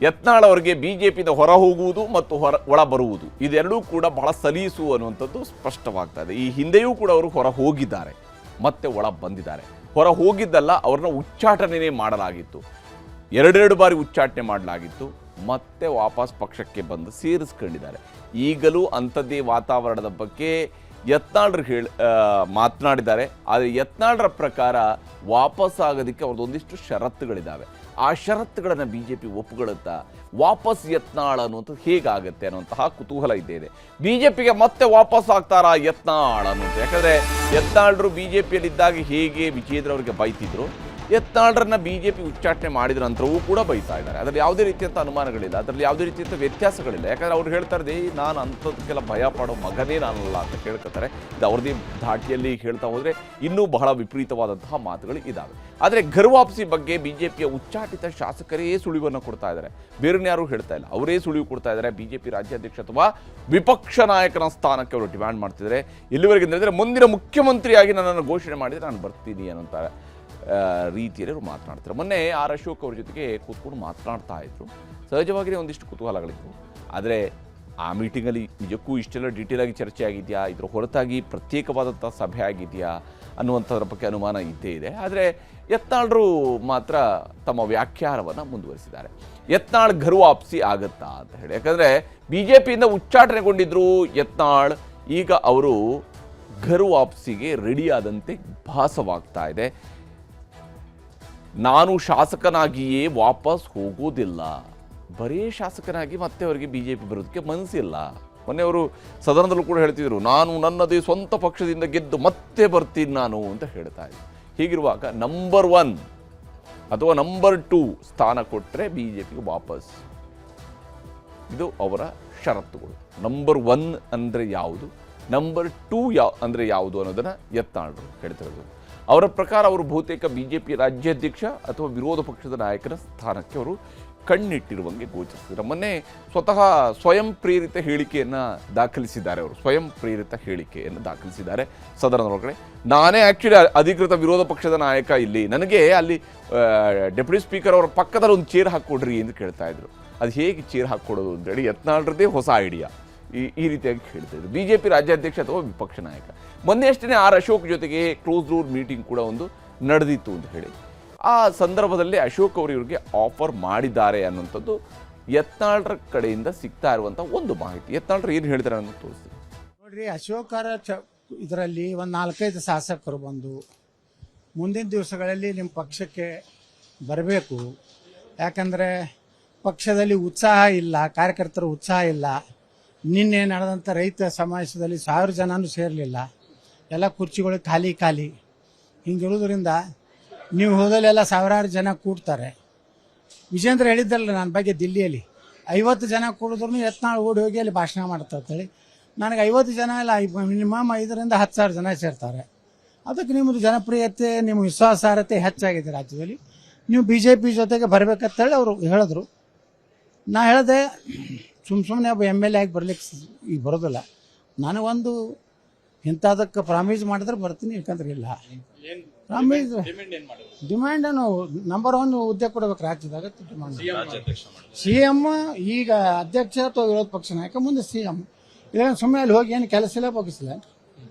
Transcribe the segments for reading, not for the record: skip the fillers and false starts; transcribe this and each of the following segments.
ಯತ್ನಾಳ್ ಅವರಿಗೆ ಬಿಜೆಪಿಯಿಂದ ಹೊರ ಹೋಗುವುದು ಮತ್ತು ಒಳ ಬರುವುದು ಇದೆರಡೂ ಕೂಡ ಬಹಳ ಸಲೀಸು ಅನ್ನುವಂಥದ್ದು ಸ್ಪಷ್ಟವಾಗ್ತಾ ಇದೆ. ಈ ಹಿಂದೆಯೂ ಕೂಡ ಅವರು ಹೊರ ಹೋಗಿದ್ದಾರೆ, ಮತ್ತೆ ಒಳ ಬಂದಿದ್ದಾರೆ. ಹೊರ ಹೋಗಿದ್ದಲ್ಲ, ಅವ್ರನ್ನ ಉಚ್ಚಾಟನೆ ಮಾಡಲಾಗಿತ್ತು, ಎರಡೆರಡು ಬಾರಿ ಉಚ್ಚಾಟನೆ ಮಾಡಲಾಗಿತ್ತು, ಮತ್ತೆ ವಾಪಸ್ ಪಕ್ಷಕ್ಕೆ ಬಂದು ಸೇರಿಸ್ಕೊಂಡಿದ್ದಾರೆ. ಈಗಲೂ ಅಂಥದ್ದೇ ವಾತಾವರಣದ ಬಗ್ಗೆ ಯತ್ನಾಳ್ರು ಮಾತನಾಡಿದ್ದಾರೆ. ಆದರೆ ಯತ್ನಾಳ್ರ ಪ್ರಕಾರ ವಾಪಸ್ ಆಗೋದಕ್ಕೆ ಅವ್ರದ್ದೊಂದಿಷ್ಟು ಷರತ್ತುಗಳಿದ್ದಾವೆ. ಆ ಷರತ್ತುಗಳನ್ನು BJP ಒಪ್ಪುಗೊಳ್ಳುತ್ತಾ ವಾಪಸ್ ಯತ್ನಾಳ್ ಅನ್ನುವಂಥದ್ದು ಹೇಗಾಗುತ್ತೆ ಅನ್ನುವಂತಹ ಕುತೂಹಲ ಇದೆ. BJPಗೆ ಮತ್ತೆ ವಾಪಸ್ ಆಗ್ತಾರಾ ಯತ್ನಾಳ್ ಅನ್ನುವಂಥ? ಯಾಕಂದರೆ ಯತ್ನಾಳ್ರು BJPಯಲ್ಲಿದ್ದಾಗ ಹೇಗೆ ವಿಜೇಂದ್ರ ಬೈತಿದ್ರು, ಯತ್ನಾಳ್ರನ್ನ BJP ಉಚ್ಚಾಟನೆ ಮಾಡಿದ ನಂತರವೂ ಕೂಡ ಬೈತಾ ಇದ್ದಾರೆ. ಅದರಲ್ಲಿ ಯಾವುದೇ ರೀತಿಯಂಥ ಅನುಮಾನಗಳಿಲ್ಲ, ಅದರಲ್ಲಿ ಯಾವುದೇ ರೀತಿಯಂಥ ವ್ಯತ್ಯಾಸಗಳಿಲ್ಲ. ಯಾಕಂದರೆ ಅವ್ರು ಹೇಳ್ತಾ ಇರೋದೇ ನಾನು ಅಂಥದಕ್ಕೆಲ್ಲ ಭಯ ಪಡೋ ಮಗನೇ ನಾನಲ್ಲ ಅಂತ ಕೇಳ್ಕೊತಾರೆ. ಇದು ಅವ್ರದ್ದೇ ಧಾಟಿಯಲ್ಲಿ ಹೇಳ್ತಾ ಹೋದರೆ ಇನ್ನೂ ಬಹಳ ವಿಪರೀತವಾದಂತಹ ಮಾತುಗಳು ಇದ್ದಾವೆ. ಆದರೆ ಘರ್ವಾಪ್ಸಿ ಬಗ್ಗೆ BJPಯ ಉಚ್ಚಾಟಿತ ಶಾಸಕರೇ ಸುಳಿವನ್ನು ಕೊಡ್ತಾ ಇದ್ದಾರೆ, ಬೇರೆ ಯಾರೂ ಹೇಳ್ತಾ ಇಲ್ಲ, ಅವರೇ ಸುಳಿವು ಕೊಡ್ತಾ ಇದ್ದಾರೆ. BJP ರಾಜ್ಯಾಧ್ಯಕ್ಷ ಅಥವಾ ವಿಪಕ್ಷ ನಾಯಕನ ಸ್ಥಾನಕ್ಕೆ ಅವರು ಡಿಮ್ಯಾಂಡ್ ಮಾಡ್ತಿದ್ದಾರೆ. ಎಲ್ಲಿವರೆಗೆ ಅಂದರೆ ಮುಂದಿನ ಮುಖ್ಯಮಂತ್ರಿಯಾಗಿ ನನ್ನನ್ನು ಘೋಷಣೆ ಮಾಡಿದರೆ ನಾನು ಬರ್ತೀನಿ ಅನ್ನೋಂತಾರೆ ರೀತಿಯಲ್ಲಿ ಅವರು ಮಾತನಾಡ್ತಾರೆ. ಮೊನ್ನೆ ಆರ್ ಅಶೋಕ್ ಅವ್ರ ಜೊತೆಗೆ ಕೂತ್ಕೊಂಡು ಮಾತನಾಡ್ತಾ ಇದ್ರು. ಸಹಜವಾಗಿಯೇ ಒಂದಿಷ್ಟು ಕುತೂಹಲಗಳಿತ್ತು. ಆದರೆ ಆ ಮೀಟಿಂಗಲ್ಲಿ ನಿಜಕ್ಕೂ ಇಷ್ಟೆಲ್ಲ ಡೀಟೇಲ್ ಆಗಿ ಚರ್ಚೆ ಆಗಿದೆಯಾ, ಇದರ ಹೊರತಾಗಿ ಪ್ರತ್ಯೇಕವಾದಂಥ ಸಭೆ ಆಗಿದೆಯಾ ಅನ್ನುವಂಥದ್ರ ಬಗ್ಗೆ ಅನುಮಾನ ಇದ್ದೇ ಇದೆ. ಆದರೆ ಯತ್ನಾಳ್ರು ಮಾತ್ರ ತಮ್ಮ ವ್ಯಾಖ್ಯಾನವನ್ನು ಮುಂದುವರಿಸಿದ್ದಾರೆ. ಯತ್ನಾಳ್ ಘರ್ವಾಪ್ಸಿ ಆಗುತ್ತಾ ಅಂತ ಹೇಳಿ. ಯಾಕಂದರೆ BJPಯಿಂದ ಉಚ್ಚಾಟನೆಗೊಂಡಿದ್ರು ಯತ್ನಾಳ್, ಈಗ ಅವರು ಘರ್ವಾಪ್ಸಿಗೆ ರೆಡಿಯಾದಂತೆ ಭಾಸವಾಗ್ತಾ ಇದೆ. ನಾನು ಶಾಸಕನಾಗಿಯೇ ವಾಪಸ್ ಹೋಗೋದಿಲ್ಲ, ಬರೀ ಶಾಸಕನಾಗಿ ಮತ್ತೆ ಅವರಿಗೆ BJP ಬರೋದಕ್ಕೆ ಮನಸ್ಸಿಲ್ಲ. ಮೊನ್ನೆ ಅವರು ಸದನದಲ್ಲೂ ಕೂಡ ಹೇಳ್ತಿದ್ರು, ನಾನು ನನ್ನದೇ ಸ್ವಂತ ಪಕ್ಷದಿಂದ ಗೆದ್ದು ಮತ್ತೆ ಬರ್ತೀನಿ ನಾನು ಅಂತ ಹೇಳ್ತಾ ಇದ್ರು. ಹೀಗಿರುವಾಗ ನಂಬರ್ 1 ಅಥವಾ ನಂಬರ್ 2 ಸ್ಥಾನ ಕೊಟ್ಟರೆ BJPಗೆ ವಾಪಸ್, ಇದು ಅವರ ಷರತ್ತುಗಳು. ನಂಬರ್ 1 ಅಂದರೆ ಯಾವುದು, ನಂಬರ್ 2 ಅಂದರೆ ಯಾವುದು ಅನ್ನೋದನ್ನು ಯತ್ನಾಳ್ರು ಹೇಳ್ತಿರೋದು. ಅವರ ಪ್ರಕಾರ ಅವರು ಬಹುತೇಕ BJP ರಾಜ್ಯಾಧ್ಯಕ್ಷ ಅಥವಾ ವಿರೋಧ ಪಕ್ಷದ ನಾಯಕನ ಸ್ಥಾನಕ್ಕೆ ಅವರು ಕಣ್ಣಿಟ್ಟಿರುವಂಗೆ ಗೋಚರಿಸಿದ್ದಾರೆ. ಮೊನ್ನೆ ಸ್ವತಃ ಸ್ವಯಂ ಪ್ರೇರಿತ ಹೇಳಿಕೆಯನ್ನು ದಾಖಲಿಸಿದ್ದಾರೆ. ಅವರು ಸ್ವಯಂ ಪ್ರೇರಿತ ಹೇಳಿಕೆಯನ್ನು ದಾಖಲಿಸಿದ್ದಾರೆ ಸದನದೊಳಗಡೆ. ನಾನೇ ಆ್ಯಕ್ಚುಲಿ ಅಧಿಕೃತ ವಿರೋಧ ಪಕ್ಷದ ನಾಯಕ, ಇಲ್ಲಿ ನನಗೆ ಅಲ್ಲಿ ಡೆಪ್ಯೂಟಿ ಸ್ಪೀಕರ್ ಅವರ ಪಕ್ಕದಲ್ಲಿ ಒಂದು ಚೇರ್ ಹಾಕ್ಕೊಡ್ರಿ ಎಂದು ಕೇಳ್ತಾ ಇದ್ರು. ಅದು ಹೇಗೆ ಚೇರ್ ಹಾಕ್ಕೊಡೋದು ಅಂತೇಳಿ ಯತ್ನಾಳ್ರದ್ದೇ ಹೊಸ ಐಡಿಯಾ ಈ ರೀತಿಯಾಗಿ ಹೇಳ್ತಿದ್ರು. BJP ರಾಜ್ಯಾಧ್ಯಕ್ಷ ಅಥವಾ ವಿಪಕ್ಷ ನಾಯಕ. ಮೊನ್ನೆ ಅಷ್ಟೇ ಆರ್ ಅಶೋಕ್ ಜೊತೆಗೆ ಕ್ಲೋಸ್ ಡೋರ್ ಮೀಟಿಂಗ್ ಕೂಡ ಒಂದು ನಡೆದಿತ್ತು ಅಂತ ಹೇಳಿ. ಆ ಸಂದರ್ಭದಲ್ಲಿ ಅಶೋಕ್ ಅವರು ಇವರಿಗೆ ಆಫರ್ ಮಾಡಿದ್ದಾರೆ ಅನ್ನುವಂಥದ್ದು ಯತ್ನಾಳ್ರ ಕಡೆಯಿಂದ ಸಿಗ್ತಾ ಇರುವಂಥ ಒಂದು ಮಾಹಿತಿ. ಯತ್ನಾಳ್ರು ಏನು ಹೇಳ್ತಾರೆ ಅನ್ನೋದು ತೋರಿಸ್ತೀನಿ ನೋಡ್ರಿ. ಅಶೋಕರ ಇದರಲ್ಲಿ ಒಂದು 4-5 ಶಾಸಕರು ಬಂದು ಮುಂದಿನ ದಿವಸಗಳಲ್ಲಿ ನಿಮ್ಮ ಪಕ್ಷಕ್ಕೆ ಬರಬೇಕು, ಯಾಕಂದರೆ ಪಕ್ಷದಲ್ಲಿ ಉತ್ಸಾಹ ಇಲ್ಲ, ಕಾರ್ಯಕರ್ತರ ಉತ್ಸಾಹ ಇಲ್ಲ. ನಿನ್ನೆ ನಡೆದಂಥ ರೈತ ಸಮಾವೇಶದಲ್ಲಿ 1000 ಜನನೂ ಸೇರಲಿಲ್ಲ, ಎಲ್ಲ ಕುರ್ಚಿಗಳು ಖಾಲಿ. ಹಿಂಗಿರೋದ್ರಿಂದ ನೀವು ಹೋದಲ್ಲೆಲ್ಲ ಸಾವಿರಾರು ಜನ ಕೂಡ್ತಾರೆ. ವಿಜೇಂದ್ರ ಹೇಳಿದ್ದಲ್ಲ ನನ್ನ ಬಗ್ಗೆ ದಿಲ್ಲಿಯಲ್ಲಿ, 50 ಜನ ಕೂಡಿದ್ರು ಯತ್ನಾಳ್ ಓಡಿ ಹೋಗಿ ಅಲ್ಲಿ ಭಾಷಣ ಮಾಡ್ತಾರ್ತೇಳಿ. ನನಗೆ 50 ಜನ ಇಲ್ಲ, ಮಿನಿಮಮ್ 5ರಿಂದ 10 ಸಾವಿರ ಜನ ಸೇರ್ತಾರೆ. ಅದಕ್ಕೆ ನಿಮ್ಮದು ಜನಪ್ರಿಯತೆ, ನಿಮ್ಮ ವಿಶ್ವಾಸಾರ್ಹತೆ ಹೆಚ್ಚಾಗಿದೆ ರಾಜ್ಯದಲ್ಲಿ, ನೀವು BJP ಜೊತೆಗೆ ಬರಬೇಕಂತೇಳಿ ಅವರು ಹೇಳಿದ್ರು. ನಾ ಹೇಳಿದೆ, ಸುಮ್ಮನೆ ಒಬ್ಬ MLA ಆಗಿ ಬರ್ಲಿಕ್ಕೆ ಈಗ ಬರೋದಿಲ್ಲ, ನನಗೊಂದು ಇಂಥದಕ್ಕೆ ಪ್ರಾಮಿಸ್ ಮಾಡಿದ್ರೆ ಬರ್ತೀನಿ, ಯಾಕಂದ್ರೆ ಇಲ್ಲ ಪ್ರಾಮಿಸ್ ಡಿಮ್ಯಾಂಡ್ ಏನು ನಂಬರ್ 1 ಹುದ್ದೆ ಕೊಡಬೇಕು ರಾಜ್ಯದಾಗ. ಡಿಮ್ಯಾಂಡ್ CM ಈಗ ಅಧ್ಯಕ್ಷ ಅಥವಾ ವಿರೋಧ ಪಕ್ಷ ನಾಯಕ, ಮುಂದೆ CM. ಇದೇನು ಸುಮ್ಮನೆ ಅಲ್ಲಿ ಹೋಗಿ ಏನು ಕೆಲಸ ಇಲ್ಲ ಬಗ್ಗಿಸಿಲ್ಲ,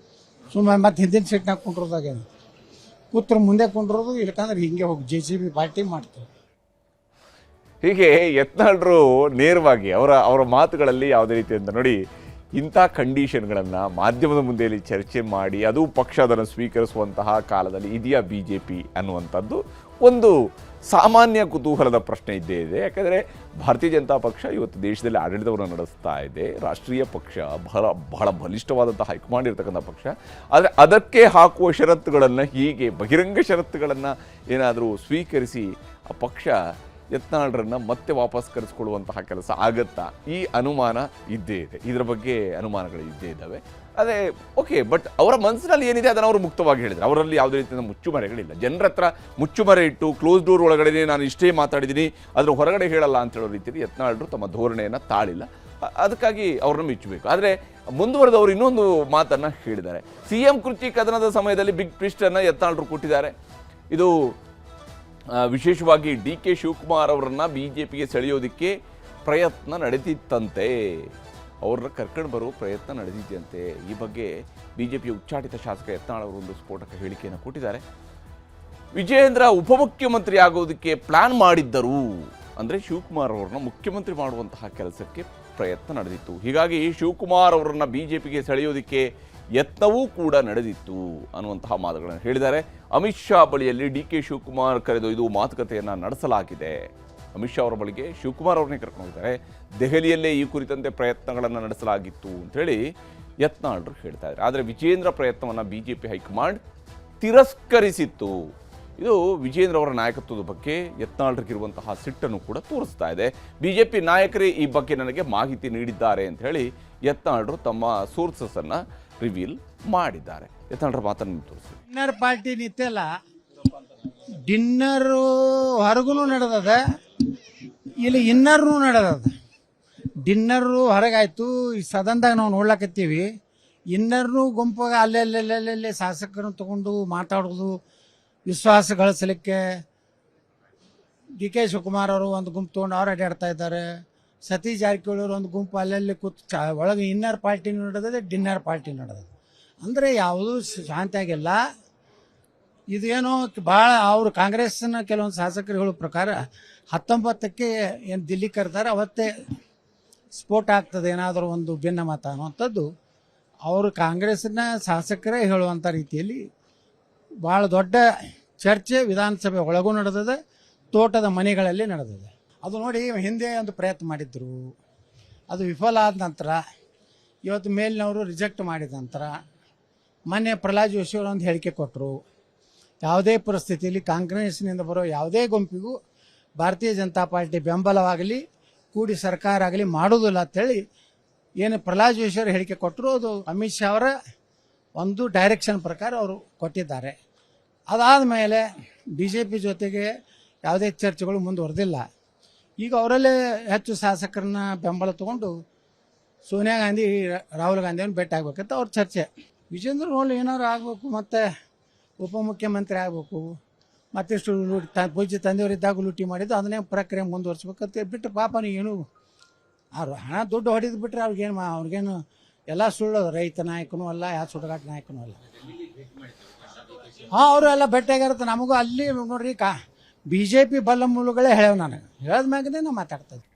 ಸುಮ್ಮನೆ ಮತ್ತೆ ಹಿಂದಿನ ಸೀಟ್ನಾಗ ಕುಂಡ್ರೋದಾಗೇನು ಕೂತ್ರ ಮುಂದೆ ಕುಂಡ್ರೋದು, ಇಲ್ಲಕಂದ್ರೆ ಹಿಂಗೆ ಹೋಗಿ JCB ಪಾರ್ಟಿ ಮಾಡ್ತಾರೆ. ಹೀಗೆ ಯತ್ನಾಳ್ರು ನೇರವಾಗಿ ಅವರ ಮಾತುಗಳಲ್ಲಿ ಯಾವುದೇ ರೀತಿಯಿಂದ ನೋಡಿ, ಇಂಥ ಕಂಡೀಷನ್ಗಳನ್ನು ಮಾಧ್ಯಮದ ಮುಂದೆಯಲ್ಲಿ ಚರ್ಚೆ ಮಾಡಿ ಅದು ಪಕ್ಷ ಅದನ್ನು ಸ್ವೀಕರಿಸುವಂತಹ ಕಾಲದಲ್ಲಿ ಇದೆಯಾ BJP ಅನ್ನುವಂಥದ್ದು ಒಂದು ಸಾಮಾನ್ಯ ಕುತೂಹಲದ ಪ್ರಶ್ನೆ ಇದ್ದೇ ಇದೆ. ಯಾಕಂದರೆ ಭಾರತೀಯ ಜನತಾ ಪಕ್ಷ ಇವತ್ತು ದೇಶದಲ್ಲಿ ಆಡಳಿತವನ್ನು ನಡೆಸ್ತಾ ಇದೆ, ರಾಷ್ಟ್ರೀಯ ಪಕ್ಷ, ಬಹಳ ಬಲಿಷ್ಠವಾದಂಥ ಹೈಕಮಾಂಡ್ ಇರತಕ್ಕಂಥ ಪಕ್ಷ. ಆದರೆ ಅದಕ್ಕೆ ಹಾಕುವ ಷರತ್ತುಗಳನ್ನು, ಹೀಗೆ ಬಹಿರಂಗ ಷರತ್ತುಗಳನ್ನು ಏನಾದರೂ ಸ್ವೀಕರಿಸಿ ಆ ಪಕ್ಷ ಯತ್ನಾಳ್ರನ್ನ ಮತ್ತೆ ವಾಪಸ್ ಕರೆಸ್ಕೊಳ್ಳುವಂತಹ ಕೆಲಸ ಆಗತ್ತಾ, ಈ ಅನುಮಾನ ಇದ್ದೇ ಇದೆ. ಇದರ ಬಗ್ಗೆ ಅನುಮಾನಗಳು ಇದ್ದೇ ಇದ್ದಾವೆ. ಅದೇ ಓಕೆ, ಬಟ್ ಅವರ ಮನಸ್ಸಿನಲ್ಲಿ ಏನಿದೆ ಅದನ್ನು ಅವರು ಮುಕ್ತವಾಗಿ ಹೇಳಿದ್ದಾರೆ. ಅವರಲ್ಲಿ ಯಾವುದೇ ರೀತಿಯ ಮುಚ್ಚುಮರೆಗಳಿಲ್ಲ. ಜನರ ಹತ್ರ ಮುಚ್ಚುಮರೆ ಇಟ್ಟು ಕ್ಲೋಸ್ ಡೋರ್ ಒಳಗಡೆ ನಾನು ಇಷ್ಟೇ ಮಾತಾಡಿದ್ದೀನಿ, ಅದರ ಹೊರಗಡೆ ಹೇಳಲ್ಲ ಅಂತ ಹೇಳೋ ರೀತಿಯಲ್ಲಿ ಯತ್ನಾಳ್ರು ತಮ್ಮ ಧೋರಣೆಯನ್ನು ತಾಳಿಲ್ಲ. ಅದಕ್ಕಾಗಿ ಅವ್ರನ್ನ ಮೆಚ್ಚಬೇಕು. ಆದರೆ ಮುಂದುವರೆದವರು ಇನ್ನೊಂದು ಮಾತನ್ನು ಹೇಳಿದ್ದಾರೆ. CM ಕುರ್ಚಿ ಕದನದ ಸಮಯದಲ್ಲಿ ಬಿಗ್ ಟ್ವಿಸ್ಟ್ ಅನ್ನು ಯತ್ನಾಳ್ರು ಕೊಟ್ಟಿದ್ದಾರೆ. ಇದು ವಿಶೇಷವಾಗಿ ಡಿ ಕೆ ಶಿವಕುಮಾರ್ ಅವರನ್ನು ಬಿ ಜೆ ಪಿಗೆ ಸೆಳೆಯೋದಕ್ಕೆ ಪ್ರಯತ್ನ ನಡೆದಿತ್ತಂತೆ, ಅವ್ರನ್ನ ಕರ್ಕೊಂಡು ಬರೋ ಪ್ರಯತ್ನ ನಡೆದಿದೆಯಂತೆ. ಈ ಬಗ್ಗೆ ಬಿ ಜೆ ಪಿಯ ಉಚ್ಚಾಟಿತ ಶಾಸಕ ಯತ್ನಾಳ್ ಅವರು ಒಂದು ಸ್ಫೋಟಕ ಹೇಳಿಕೆಯನ್ನು ಕೊಟ್ಟಿದ್ದಾರೆ. ವಿಜಯೇಂದ್ರ ಉಪಮುಖ್ಯಮಂತ್ರಿ ಆಗೋದಕ್ಕೆ ಪ್ಲಾನ್ ಮಾಡಿದ್ದರು, ಅಂದರೆ ಶಿವಕುಮಾರ್ ಅವರನ್ನ ಮುಖ್ಯಮಂತ್ರಿ ಮಾಡುವಂತಹ ಕೆಲಸಕ್ಕೆ ಪ್ರಯತ್ನ ನಡೆದಿತ್ತು. ಹೀಗಾಗಿ ಶಿವಕುಮಾರ್ ಅವರನ್ನು ಬಿ ಜೆ ಪಿಗೆ ಸೆಳೆಯೋದಕ್ಕೆ ಯತ್ನವೂ ಕೂಡ ನಡೆದಿತ್ತು ಅನ್ನುವಂತಹ ಮಾತುಗಳನ್ನು ಹೇಳಿದ್ದಾರೆ. ಅಮಿತ್ ಶಾ ಬಳಿಯಲ್ಲಿ ಡಿ ಕೆ ಶಿವಕುಮಾರ್ ಕರೆದೊಯ್ದು ಮಾತುಕತೆಯನ್ನು ನಡೆಸಲಾಗಿದೆ. ಅಮಿತ್ ಶಾ ಅವರ ಬಳಿಗೆ ಶಿವಕುಮಾರ್ ಅವ್ರನ್ನೇ ಕರ್ಕೊಂಡು ಹೋಗಿದ್ದಾರೆ. ದೆಹಲಿಯಲ್ಲೇ ಈ ಕುರಿತಂತೆ ಪ್ರಯತ್ನಗಳನ್ನು ನಡೆಸಲಾಗಿತ್ತು ಅಂಥೇಳಿ ಯತ್ನಾಳರು ಹೇಳ್ತಾ ಇದ್ದಾರೆ. ಆದರೆ ವಿಜಯೇಂದ್ರ ಪ್ರಯತ್ನವನ್ನು ಬಿ ಜೆ ಪಿ ಹೈಕಮಾಂಡ್ ತಿರಸ್ಕರಿಸಿತ್ತು. ಇದು ವಿಜಯೇಂದ್ರ ಅವರ ನಾಯಕತ್ವದ ಬಗ್ಗೆ ಯತ್ನಾಳರಿಗಿರುವಂತಹ ಸಿಟ್ಟನ್ನು ಕೂಡ ತೋರಿಸ್ತಾ ಇದೆ. ಬಿ ಜೆ ಪಿ ನಾಯಕರೇ ಈ ಬಗ್ಗೆ ನನಗೆ ಮಾಹಿತಿ ನೀಡಿದ್ದಾರೆ ಅಂತ ಹೇಳಿ ಯತ್ನಾಳರು ತಮ್ಮ ಸೋರ್ಸಸ್ಸನ್ನು ರಿವೀಲ್ ಮಾಡಿದ್ದಾರೆ. ಯತ್ನಾಳರ ಮಾತನ್ನು ತೋರಿಸಿ. ಡಿನ್ನರ್ ಪಾರ್ಟಿ ನಿತ್ಯಲ್ಲ, ಡಿನ್ನರು ಹೊರಗೂ ನಡೆದದ, ಇಲ್ಲಿ ಇನ್ನರ್ನು ನಡೆದದ. ಡಿನ್ನರು ಹೊರಗಾಯ್ತು, ಈ ಸದನದಾಗ ನಾವು ನೋಡ್ಲಾಕತ್ತೀವಿ. ಇನ್ನರ್ನು ಗುಂಪಾಗ ಅಲ್ಲೆಲ್ಲೆಲ್ಲೆಲ್ಲೆ ಶಾಸಕರನ್ನು ತಗೊಂಡು ಮಾತಾಡೋದು, ವಿಶ್ವಾಸ ಗಳಿಸಲಿಕ್ಕೆ ಡಿ ಕೆ ಶಿವಕುಮಾರ್ ಅವರು ಒಂದು ಗುಂಪು ತೊಗೊಂಡು ಅವ್ರು ಅಡ್ಡಾಡ್ತಾ ಇದ್ದಾರೆ. ಸತೀಶ್ ಜಾರಕಿಹೊಳಿ ಅವರು ಒಂದು ಗುಂಪು ಅಲ್ಲೆಲ್ಲಿ ಕೂತು ಒಳಗೆ ಇನ್ನರ್ ಪಾರ್ಟಿ ನಡೆದಿದೆ, ಡಿನ್ನರ್ ಪಾರ್ಟಿ ನಡೆದಿದೆ. ಅಂದರೆ ಯಾವುದೂ ಶಾಂತಿಯಾಗಿಲ್ಲ. ಇದೇನೋ ಭಾಳ ಅವರು ಕಾಂಗ್ರೆಸ್ನ ಕೆಲವೊಂದು ಶಾಸಕರು ಹೇಳೋ ಪ್ರಕಾರ 19ಕ್ಕೆ ಏನು ದಿಲ್ಲಿ ಕರೆದಾರೆ ಅವತ್ತೇ ಸ್ಫೋಟ ಆಗ್ತದೆ, ಏನಾದರೂ ಒಂದು ಭಿನ್ನಮತ ಅನ್ನುವಂಥದ್ದು ಅವರು ಕಾಂಗ್ರೆಸ್ನ ಶಾಸಕರೇ ಹೇಳುವಂಥ ರೀತಿಯಲ್ಲಿ ಭಾಳ ದೊಡ್ಡ ಚರ್ಚೆ ವಿಧಾನಸಭೆ ಒಳಗೂ ನಡೆದಿದೆ, ತೋಟದ ಮನೆಗಳಲ್ಲಿ ನಡೆದಿದೆ. ಅದು ನೋಡಿ ಹಿಂದೆ ಒಂದು ಪ್ರಯತ್ನ ಮಾಡಿದ್ರು, ಅದು ವಿಫಲ ಆದ ನಂತರ ಇವತ್ತು ಮೇಲಿನವರು ರಿಜೆಕ್ಟ್ ಮಾಡಿದ ನಂತರ ಮೊನ್ನೆ ಪ್ರಹ್ಲಾದ್ ಜೋಶಿ ಅವರು ಒಂದು ಹೇಳಿಕೆ ಕೊಟ್ಟರು, ಯಾವುದೇ ಪರಿಸ್ಥಿತಿಯಲ್ಲಿ ಕಾಂಗ್ರೆಸ್ನಿಂದ ಬರೋ ಯಾವುದೇ ಗುಂಪಿಗೂ ಭಾರತೀಯ ಜನತಾ ಪಾರ್ಟಿ ಬೆಂಬಲವಾಗಲಿ ಕೂಡಿ ಸರ್ಕಾರ ಆಗಲಿ ಮಾಡೋದಿಲ್ಲ ಅಂತೇಳಿ ಏನು ಪ್ರಹ್ಲಾದ್ ಜೋಶಿ ಅವರು ಹೇಳಿಕೆ ಕೊಟ್ಟರು. ಅದು ಅಮಿತ್ ಶಾ ಅವರ ಒಂದು ಡೈರೆಕ್ಷನ್ ಪ್ರಕಾರ ಅವರು ಕೊಟ್ಟಿದ್ದಾರೆ. ಅದಾದ ಮೇಲೆ ಬಿ ಜೆ ಪಿ ಜೊತೆಗೆ ಯಾವುದೇ ಚರ್ಚೆಗಳು ಮುಂದುವರೆದಿಲ್ಲ. ಈಗ ಅವರಲ್ಲೇ ಹೆಚ್ಚು ಶಾಸಕರನ್ನ ಬೆಂಬಲ ತಗೊಂಡು ಸೋನಿಯಾ ಗಾಂಧಿ ರಾಹುಲ್ ಗಾಂಧಿಯನ್ನು ಭೇಟಿ ಆಗ್ಬೇಕಂತ ಅವ್ರ ಚರ್ಚೆ. ವಿಜೇಂದ್ರ ರೋಲ್ ಏನಾದ್ರು ಆಗಬೇಕು, ಮತ್ತು ಉಪಮುಖ್ಯಮಂತ್ರಿ ಆಗಬೇಕು, ಮತ್ತಿಷ್ಟು ಪೂಜ್ಯ ತಂದೆಯವರಿದ್ದಾಗ ಲೂಟಿ ಮಾಡಿದ್ದು ಅದನ್ನೇ ಪ್ರಕ್ರಿಯೆ ಮುಂದುವರ್ಸ್ಬೇಕಂತ ಬಿಟ್ಟು ಪಾಪ ಏನು ಅವ್ರು ಹಣ ದುಡ್ಡು ಹೊಡೆದು ಬಿಟ್ಟರೆ ಅವ್ರಿಗೇನು ಎಲ್ಲ ಸುಳ್ಳು, ರೈತ ನಾಯಕನೂ ಅಲ್ಲ, ಯಾವ ಸುಡುಗಾಟ ನಾಯಕನೂ ಅಲ್ಲ. ಹಾಂ, ಅವರು ಎಲ್ಲ ಭೇಟಿಯಾಗಿರುತ್ತೆ. ನಮಗೂ ಅಲ್ಲಿ ನೋಡ್ರಿ ಬಿ ಜೆ ಪಿ ಬಲ್ಲ ಮೂಲಗಳೇ ಹೇಳ್ಯಾವ. ನನಗೆ ಹೇಳಿದ ಮ್ಯಾಗನೇ ನಾವು ಮಾತಾಡ್ತಾ ಇದ್ದೆ.